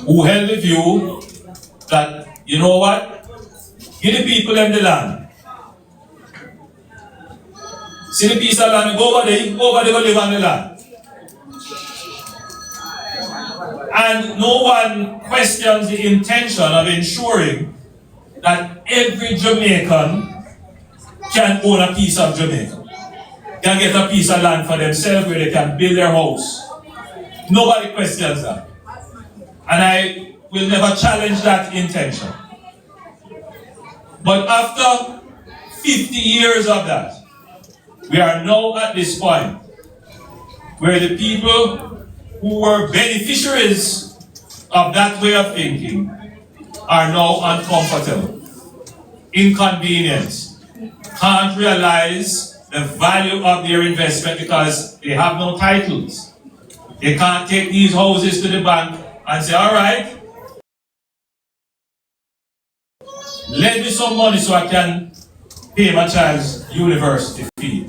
who held the view that, you know what, give the people them the land. See the piece of land, go over there, go live on the land. And no one questions the intention of ensuring that every Jamaican can own a piece of Jamaica, can get a piece of land for themselves where they can build their house. Nobody questions that. And I will never challenge that intention. But after 50 years of that, we are now at this point where the people who were beneficiaries of that way of thinking are now uncomfortable, inconvenienced, can't realize the value of their investment because they have no titles. They can't take these houses to the bank and say, all right, lend me some money so I can pay my child's university fee.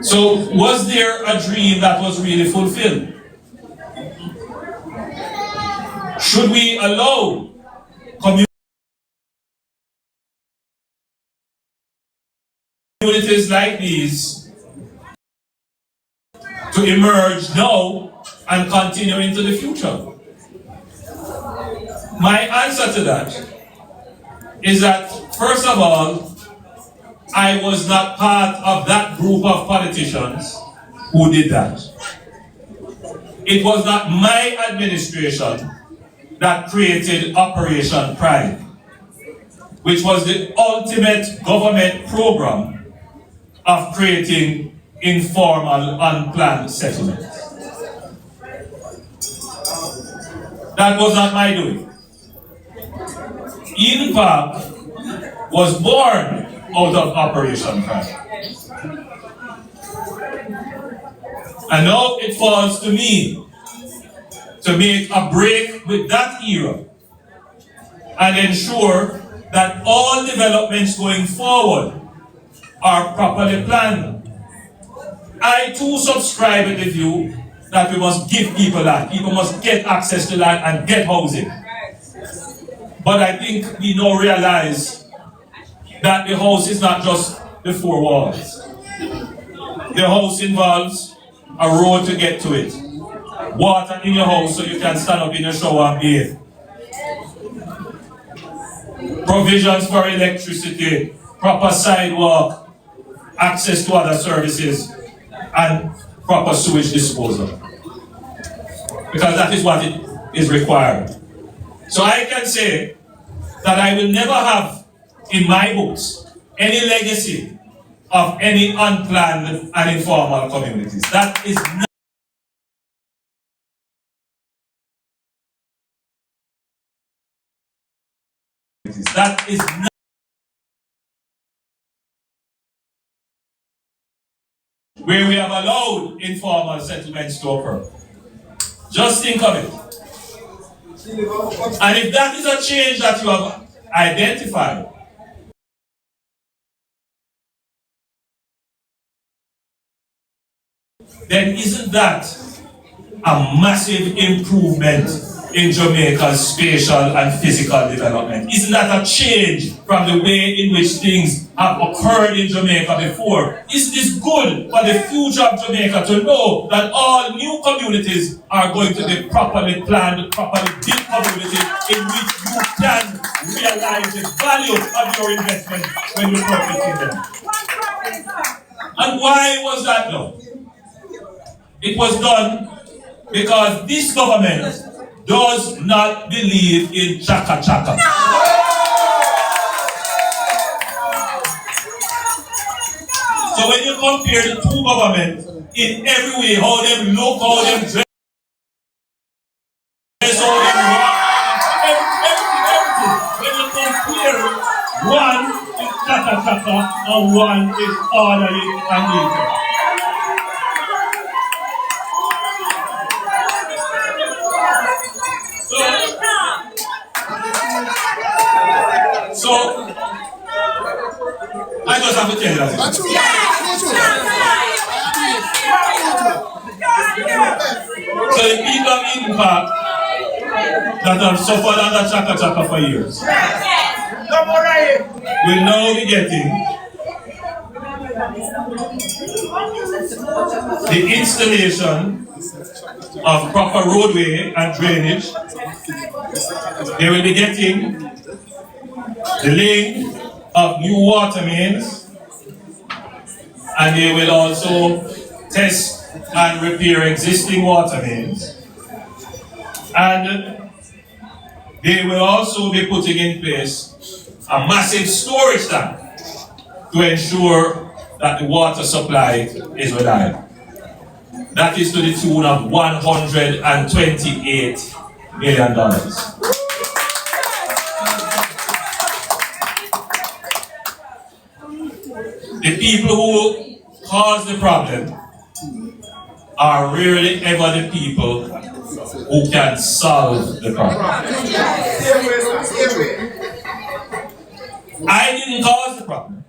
So was there a dream that was really fulfilled? Should we allow communities like these to emerge now and continue into the future? My answer to that is that, first of all, I was not part of that group of politicians who did that. It was not my administration that created Operation Pride, which was the ultimate government program of creating informal, unplanned settlements. That was not my doing. Eden Park was born out of Operation Pride. And now it falls to me to make a break with that era and ensure that all developments going forward are properly planned. I too subscribe with the view that we must give people land. People must get access to land and get housing. But I think we now realize that the house is not just the four walls. The house involves a road to get to it, water in your house so you can stand up in your shower and bathe, provisions for electricity, proper sidewalk, access to other services, and proper sewage disposal. Because that is what it is required. So I can say that I will never have in my books any legacy of any unplanned and informal communities. That is not where we have allowed informal settlements to occur. Just think of it. And if that is a change that you have identified, then isn't that a massive improvement in Jamaica's spatial and physical development? Isn't that a change from the way in which things have occurred in Jamaica before? Is this good for the future of Jamaica to know that all new communities are going to be properly planned, properly built communities in which you can realize the value of your investment when you purchase in them? And why was that done? It was done because this government does not believe in Chaka-Chaka. So when you compare the two governments in every way, how them look, how them dress, how them walk, everything. When you compare, one is Chaka-Chaka and one is orderly and neat. So, I just have to tell you that. people of Eden Park that have suffered under Chaka-Chaka for years will now be getting the installation of proper roadway and drainage. They will be getting the laying of new water mains, and they will also test and repair existing water mains. And they will also be putting in place a massive storage tank to ensure that the water supply is reliable. That is to the tune of $128 million. The people who cause the problem are rarely ever the people who can solve the problem. I didn't cause the problem,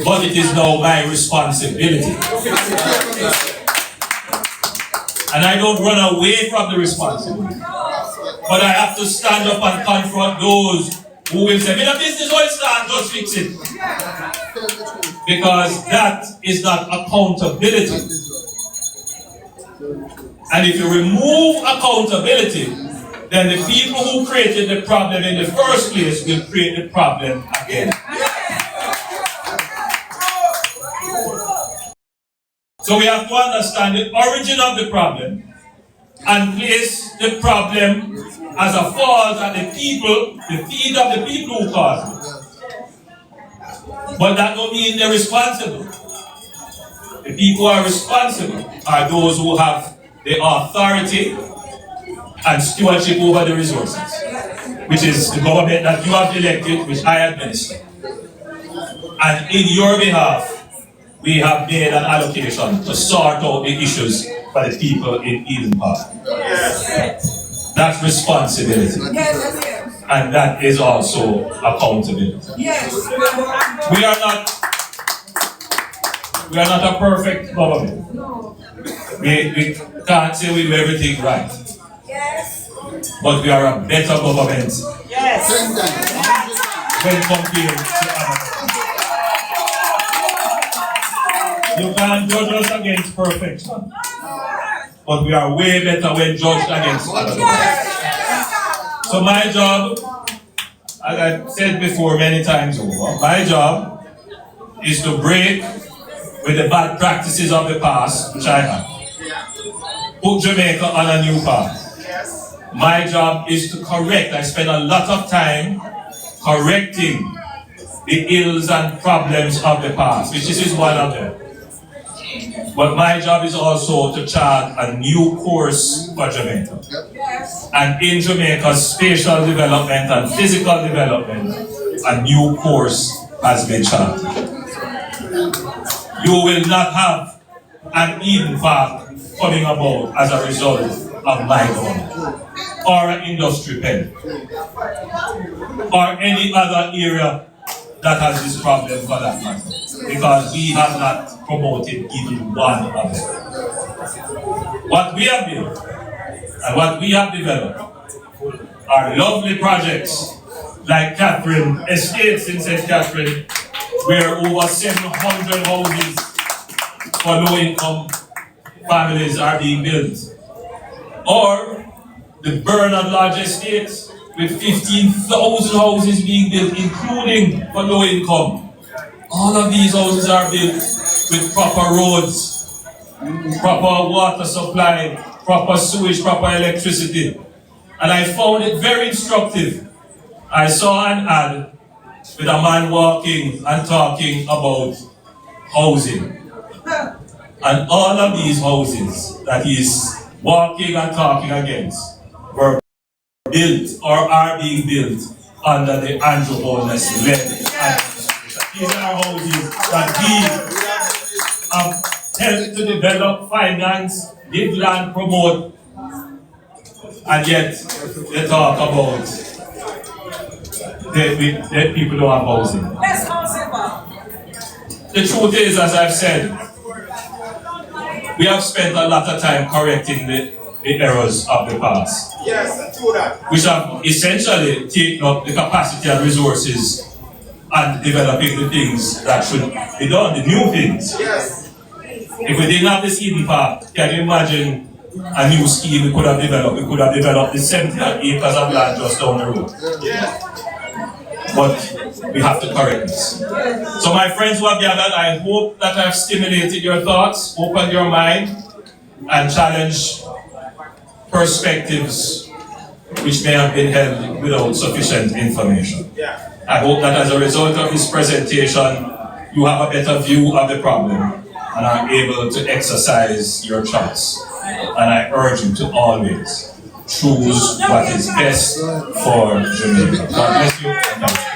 but it is now my responsibility. And I don't run away from the responsibility, but I have to stand up and confront those who will say, "Me the business will start, just fix it." Because that is not accountability. And if you remove accountability, then the people who created the problem in the first place will create the problem again. So we have to understand the origin of the problem and place the problem as a fault at the people, the feet of the people who caused it. But that don't mean they're responsible. The people who are responsible are those who have the authority and stewardship over the resources, which is the government that you have elected, which I administer. And in your behalf, we have made an allocation to sort out the issues for the people in Eden Park. Yes. That's responsibility. Yes. And that is also accountability. Yes. We are not a perfect government. We can't say we do everything right. Yes. But we are a better government. Yes. When compared to others. You can't judge us against perfection, but we are way better when judged against others. So my job, as I've said before many times over, my job is to break with the bad practices of the past, which I have. Put Jamaica on a new path. My job is to correct. I spend a lot of time correcting the ills and problems of the past, which this is one of them. But my job is also to chart a new course for Jamaica. And in Jamaica's spatial development and physical development, a new course has been charted. You will not have an Eden Park coming about as a result of my government, or an industry pen, or any other area that has this problem for that matter, because we have not promoted even one of them. What we have built and what we have developed are lovely projects like Catherine Estates in St. Catherine, where over 700 houses for low-income families are being built. Or the Bernard Lodge Estates, with 15,000 houses being built, including for low income. All of these houses are built with proper roads, proper water supply, proper sewage, proper electricity. And I found it very instructive. I saw an ad with a man walking and talking about housing. And all of these houses that he's walking and talking against were built or are being built under the Andrew Holness led. These are houses that he helped to develop, finance, give land, promote, and yet they talk about that people don't have housing. The truth is, as I've said, we have spent a lot of time correcting the the errors of the past. Yes, I do that. Which have essentially taken up the capacity and resources and developing the things that should be done, the new things. Yes. If we didn't have this Eden Park, can you imagine a new scheme we could have developed? We could have developed the 70 acres of land just down the road. Yes. But we have to correct this. So my friends who have gathered, I hope that I've stimulated your thoughts, opened your mind, and challenged perspectives which may have been held without sufficient information. Yeah. I hope that as a result of this presentation, you have a better view of the problem and are able to exercise your choice. And I urge you to always choose what is best for Jamaica. God bless you.